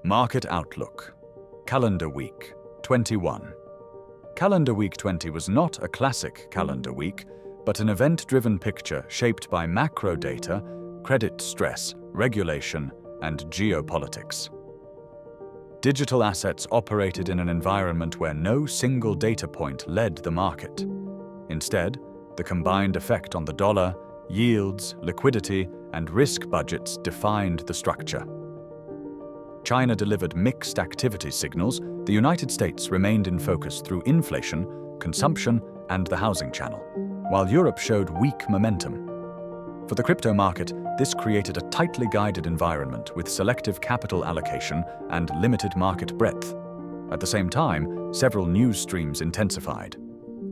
Market Outlook. Calendar Week 21. Calendar Week 20 was not a classic calendar week, but an event-driven picture shaped by macro data, credit stress, regulation, and geopolitics. Digital assets operated in an environment where no single data point led the market. Instead, the combined effect on the dollar, yields, liquidity, and risk budgets defined the structure. China delivered mixed activity signals. The United States remained in focus through inflation, consumption, and the housing channel, while Europe showed weak momentum. For the crypto market, this created a tightly guided environment with selective capital allocation and limited market breadth. At the same time, several news streams intensified.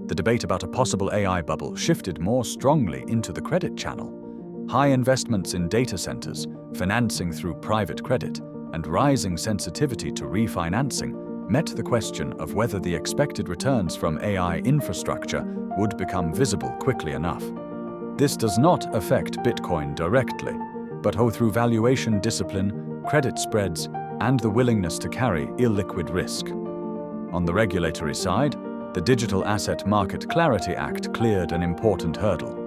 The debate about a possible AI bubble shifted more strongly into the credit channel. High investments in data centers, financing through private credit, and rising sensitivity to refinancing met the question of whether the expected returns from AI infrastructure would become visible quickly enough. This does not affect Bitcoin directly, but through valuation discipline, credit spreads, and the willingness to carry illiquid risk. On the regulatory side, the Digital Asset Market Clarity Act cleared an important hurdle.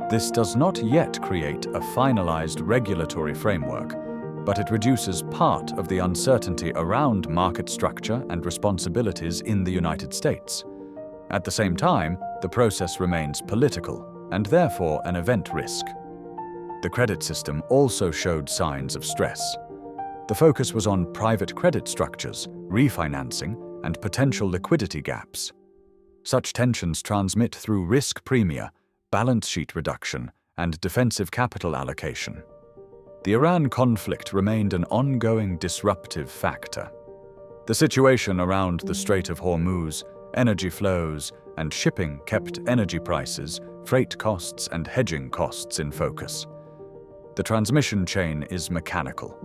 This does not yet create a finalized regulatory framework, but it reduces part of the uncertainty around market structure and responsibilities in the United States. At the same time, the process remains political and therefore an event risk. The credit system also showed signs of stress. The focus was on private credit structures, refinancing, and potential liquidity gaps. Such tensions transmit through risk premia, balance sheet reduction, and defensive capital allocation. The Iran conflict remained an ongoing disruptive factor. The situation around the Strait of Hormuz, energy flows, and shipping kept energy prices, freight costs, and hedging costs in focus. The transmission chain is mechanical.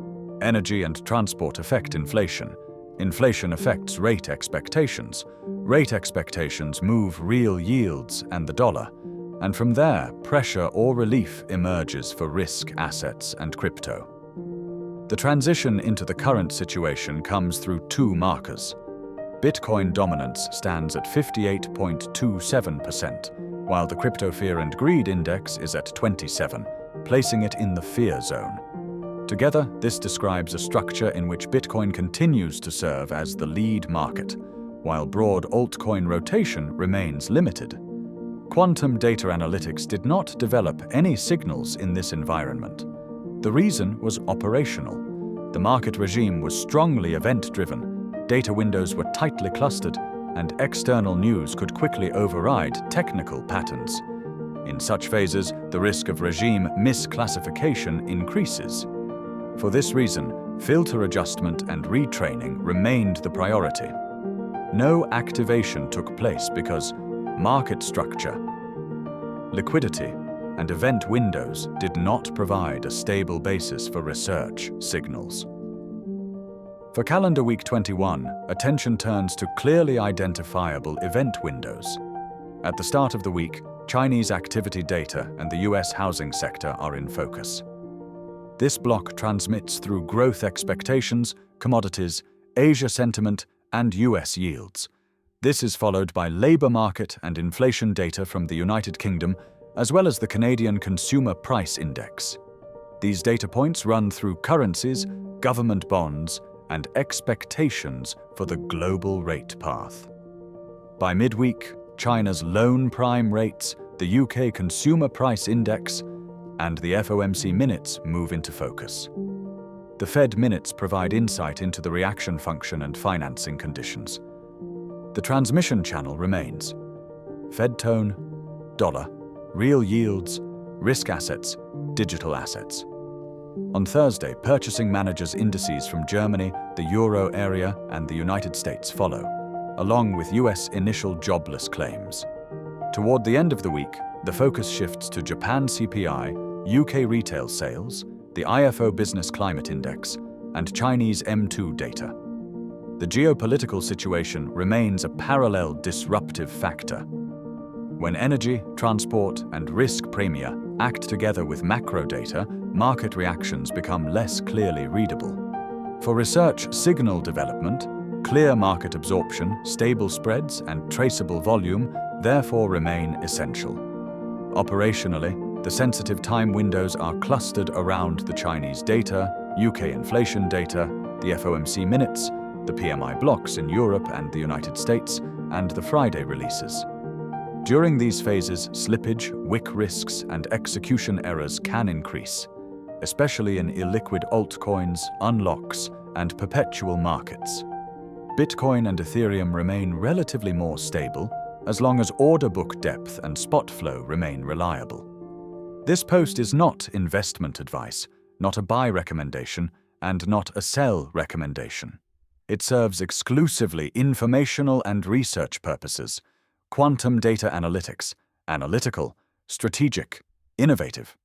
Energy and transport affect inflation. Inflation affects rate expectations. Rate expectations move real yields and the dollar. And from there, pressure or relief emerges for risk assets and crypto. The transition into the current situation comes through two markers. Bitcoin dominance stands at 58.27%, while the Crypto Fear and Greed Index is at 27, placing it in the fear zone. Together, this describes a structure in which Bitcoin continues to serve as the lead market, while broad altcoin rotation remains limited. Quantum data analytics did not develop any signals in this environment. The reason was operational. The market regime was strongly event-driven, data windows were tightly clustered, and external news could quickly override technical patterns. In such phases, the risk of regime misclassification increases. For this reason, filter adjustment and retraining remained the priority. No activation took place because market structure, liquidity, and event windows did not provide a stable basis for research signals. For calendar week 21, attention turns to clearly identifiable event windows. At the start of the week, Chinese activity data and the US housing sector are in focus. This block transmits through growth expectations, commodities, Asia sentiment, and US yields. This is followed by labor market and inflation data from the United Kingdom, as well as the Canadian Consumer Price Index. These data points run through currencies, government bonds, and expectations for the global rate path. By midweek, China's loan prime rates, the UK Consumer Price Index, and the FOMC minutes move into focus. The Fed minutes provide insight into the reaction function and financing conditions. The transmission channel remains Fed tone, dollar, real yields, risk assets, digital assets. On Thursday, purchasing managers' indices from Germany, the Euro area, and the United States follow, along with US initial jobless claims. Toward the end of the week, the focus shifts to Japan CPI, UK retail sales, the IFO Business Climate Index, and Chinese M2 data. The geopolitical situation remains a parallel disruptive factor. When energy, transport, and risk premia act together with macro data, market reactions become less clearly readable. For research signal development, clear market absorption, stable spreads, and traceable volume therefore remain essential. Operationally, the sensitive time windows are clustered around the Chinese data, UK inflation data, the FOMC minutes, the PMI blocks in Europe and the United States, and the Friday releases. During these phases, slippage, wick risks, and execution errors can increase, especially in illiquid altcoins, unlocks, and perpetual markets. Bitcoin and Ethereum remain relatively more stable as long as order book depth and spot flow remain reliable. This post is not investment advice, not a buy recommendation, and not a sell recommendation. It serves exclusively informational and research purposes. Quantum data analytics, analytical, strategic, innovative.